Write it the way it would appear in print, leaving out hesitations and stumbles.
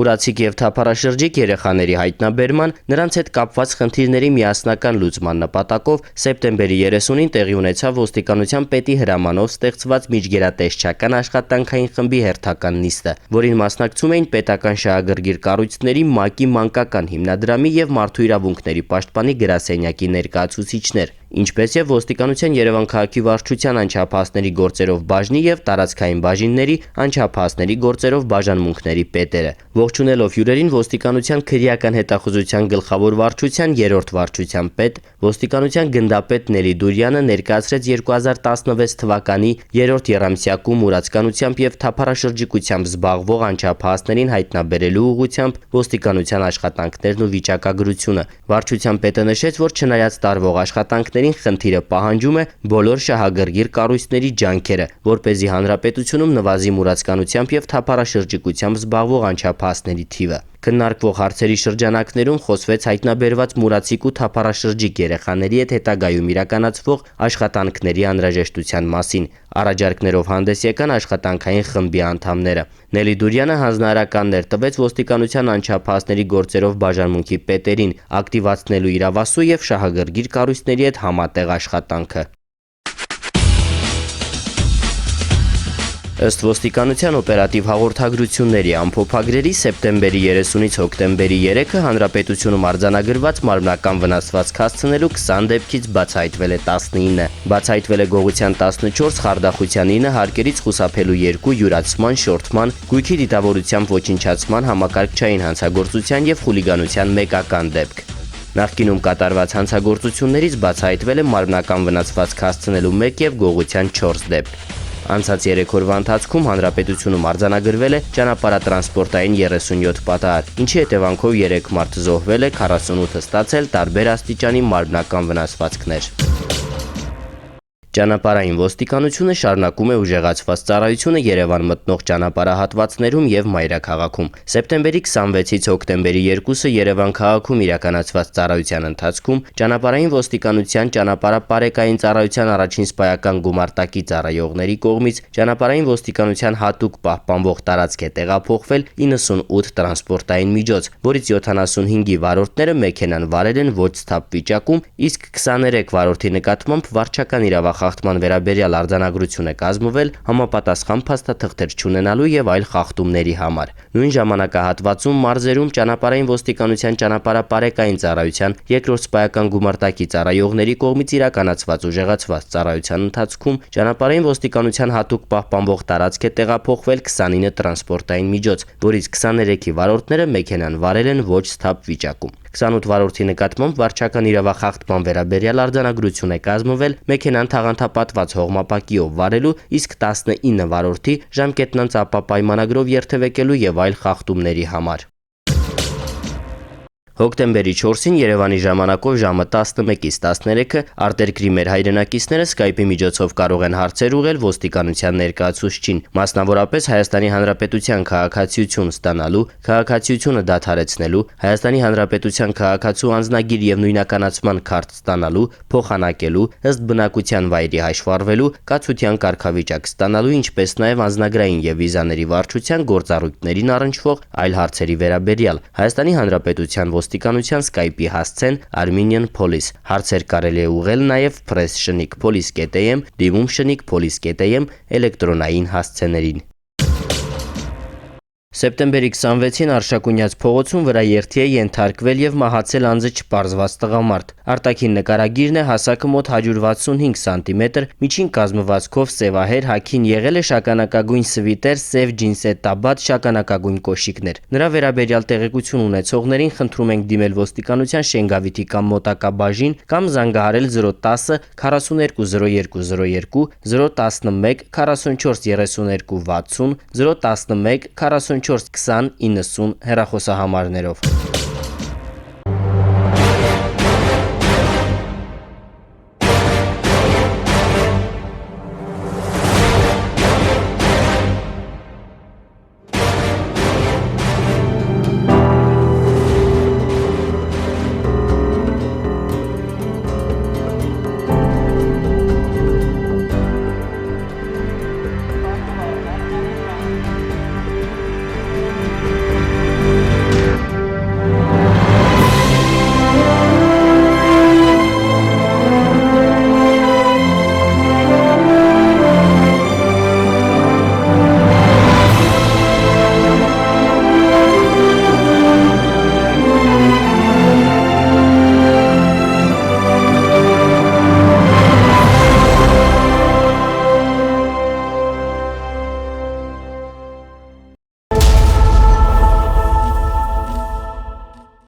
Մուրացիկ եւ թափառաշրջիկ երեխաների հայտնաբերման, նրանց հետ կապված խնդիրների միասնական լուծման նպատակով սեպտեմբերի 30-ին տեղի ունեցավ ոստիկանության պետի հրամանով ստեղծված միջգերատեսչական աշխատանքային խմբի հերթական նիստը, որին մասնակցում էին պետական շահագրգիռ կառույցների ՄԱԿ-ի մանկական հիմնադրամի եւ Մարդու իրավունքների պաշտպանի գրասենյակի ներկայացուցիչներ, ինչպես եւ ոստիկանության Երևան քաղաքի վարչության անչափահասների գործերով բաժնի եւ տարածքային բաժինների անչափահասների գործերով բաժանմունքների պետերը։ Ողջունելով հյուրերին ոստիկանության քրեական հետախուզության գլխավոր վարչության 3-րդ վարչության պետ, ոստիկանության գնդապետ Նելի Դուրյանը ներկայացրեց 2016 թվականի 3-րդ եռամսյակում մուրացկանությամբ եւ թափառաշրջիկությամբ զբաղվող անչափահասներին հայտնաբերելու ուղղությամբ ոստիկանության աշխատանքներն ու վիճակագրությունը։ Վարչության պետը նշեց, որ չնայած տարվող աշխատանքներին խնդիրը պահանջում է բոլոր շահագրգիռ կառույցների ջանքերը, որպեսզի հանրապետությունում նվազի մուրացկանությամբ եւ թափառաշրջիկությամբ զբաղվող անչափահասների թիվը։ Քննարկվող հարցերի շրջանակներում խոսվեց հայտնաբերված մուրացիկ ու թափառաշրջիկ երեխաների հետ հետագայում իրականացվող աշխատանքների անհրաժեշտության մասին։ Առաջարկներով հանդես եկան աշխատանքային խմբի անդամները։ Նելի Դուրյանը հանձնարարականներ տվեց ոստիկանության անչափահասների գործերով բաժանմունքի պետերին, ակտիվացնելու իրավասու եւ շահագրգիռ կառույցների հետ համատեղ աշխատանքը։ Ըստ ոստիկանության օպերատիվ հաղորդագրությունների ամփոփագրերի սեպտեմբերի 30-ից հոկտեմբերի 3-ը հանրապետությունում արձանագրված մարմնական վնասվածք հասցնելու 20 դեպքից բացահայտվել է 19, բացահայտվել է գողության 14, խարդախության 9, հարկերից խուսափելու 2, յուրացման, շորթման, գույքի դիտավորությամբ ոչնչացման, համակարգչային հանցագործության եւ խուլիգանության մեկական դեպք։ Նախկինում կատարված հանցագործություններից բացահայտվել է մարմնական վնասվածք հասցնելու 1 եւ գողության 4 դեպք։ Անցած 3 օրվա ընթացքում հանրապետությունում արձանագրվել է ճանապարհատրանսպորտային 37 պատահար, ինչի հետևանքով 3 մարդ զոհվել է, 48-ը ստացել տարբեր աստիճանի մարմնական վնասվածքներ։ Ճանապարհային ոստիկանությունը շարունակում է ուժեղացված ծառայությունը Երևան մտնող ճանապարհահատվածներում եւ մայրաքաղաքում։ Սեպտեմբերի 26-ից հոկտեմբերի 2-ը Երևան քաղաքում իրականացված ծառայության ընթացքում ճանապարհային ոստիկանության ճանապարհապարեկային ծառայության առաջին սպայական գումարտակի ծառայողների կողմից ճանապարհային ոստիկանության հատուկ պահպանվող տարածք է տեղափոխվել 98 տրանսպորտային միջոց, որից 75-ի վարորդները մեքենան վարել են ոչ սթափ վիճակում, իսկ 23 վարորդի նկատմամբ վարչական իրավախախտման վերաբերյալ արձանագրություն է կազմվել համապատասխան փաստաթղթեր չունենալու եւ այլ խախտումների համար։ Նույն ժամանակահատվածում մարզերում ճանապարհային ոստիկանության ճանապարհապարեկային ծառայության 2-րդ սպայական գումարտակի ծառայողների կողմից իրականացված ուժեղացված ծառայության ընթացքում ճանապարհային ոստիկանության հատուկ պահպանվող տարածք է տեղափոխվել 29 տրանսպորտային միջոց, որից 23-ի վարորդները մեքենան վարել են ոչ սթափ վիճակում։ 28 վարորդի նկատմամբ վարչական իրավախախտման վերաբերյալ արձանագրություն է կազմվել մեքենան թաղանթապատված հողմապակիով վարելու, իսկ 19 վարորդի ժամկետնանց ապա պայմանագրով երթևեկելու եւ այլ խախտումների համար։ Հոկտեմբերի 4-ին Երևանի ժամանակով ժամը 11-ից 13-ը արտերկրի մեր հայրենակիցները Skype-ի միջոցով կարող են հարցեր ուղղել ոստիկանության ներկայացուցչին, մասնավորապես Հայաստանի Հանրապետության քաղաքացիություն ստանալու, քաղաքացիությունը դադարեցնելու, Հայաստանի Հանրապետության քաղաքացու անձնագիր եւ նույնականացման քարտ ստանալու, փոխանակելու, ըստ բնակության վայրի հաշվառվելու, կացության կարգավիճակ ստանալու, ինչպես նաեւ անձնագրային եւ վիզաների վարչության գործառույթներին առնչվող այլ հարցերի վերաբերյալ։ Հայաստանի Հանրապետության ոստիկանության Skype-ի հասցեն Armenian Police։ Հարցեր կարելի է ուղղել նաև press@police.am, դիմում @police.am էլեկտրոնային հասցեներին։ Սեպտեմբերի 26-ին Արշակունյաց փողոցում վրա երթի է ենթարկվել եւ մահացել անձը չպարզված տղամարդ։ Արտաքին նկարագիրն է, հասակը մոտ 165 սանտիմետր, միջին կազմվածքով սևահեր, հագին եղել է շագանակագույն սվիտեր, սև ջինսե տաբատ, շագանակագույն կոշիկներ։ Նրա վերաբերյալ տեղեկություն ունեցողներին խնդրում ենք դիմել ոստիկանության Շենգավիթի կամ մոտակա բաժին կամ զանգահարել 010 42 0202, 011 44 32 60, 011 44 20 90 հեռախոսահամարներով։